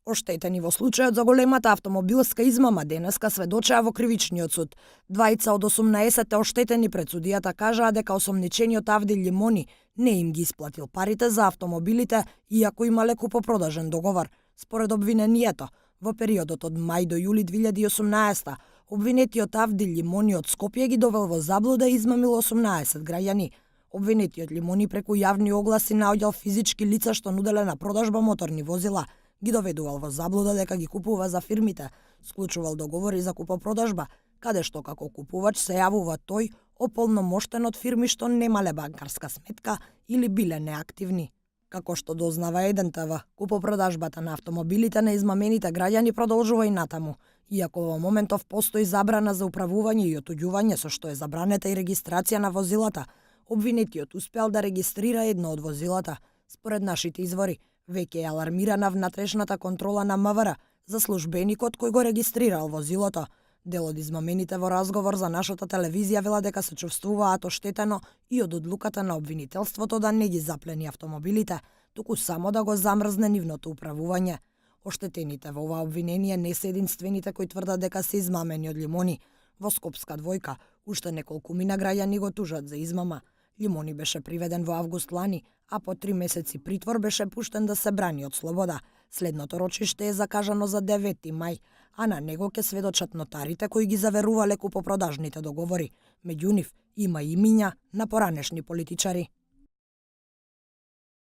Оштетени во случајот за големата автомобилска измама денеска сведочеа во кривичниот суд. Двајца од 18 оштетени пред судијата кажаа дека осомничениот Авди Лимони не им ги исплатил парите за автомобилите, иако имале купопродажен договор. Според обвинението, во периодот од мај до јули 2018, обвинетиот Авди Лимони од Скопје ги довел во заблуда и измамил 18 граѓани. Обвинетиот Лимони преку јавни огласи наоѓал физички лица што нуделе на продажба моторни возила, ги доведувал во заблуда дека ги купува за фирмите, склучувал договори за купопродажба, каде што како купувач се јавува тој ополномоштен од фирми што немале банкарска сметка или биле неактивни. Како што дознава Еден ТВ, купопродажбата на автомобилите на измамените граѓани продолжува и натаму, иако во моментов постои забрана за управување и отуѓување со што е забранета и регистрација на возилата. Обвинетиот успеал да регистрира едно од возилата. Според нашите извори, веќе е алармирана внатрешната контрола на МВР за службеникот кој го регистрирал возилото. Дел од измамените во разговор за нашата телевизија вела дека се чувствуваат оштетено и од одлуката на обвинителството да не ги заплени автомобилите, туку само да го замрзне нивното управување. Оштетените во ова обвинение не се единствените кои тврдат дека се измамени од Лимони. Во Скопска двојка уште неколкумина граѓани го тужат за измама. Лимони беше приведен во август лани, а по 3 месеци притвор беше пуштен да се брани од слобода. Следното рочиште е закажано за 9 мај, а на него ќе сведочат нотарите кои ги заверувале купопродажните договори. Меѓу нив има имиња на поранешни политичари.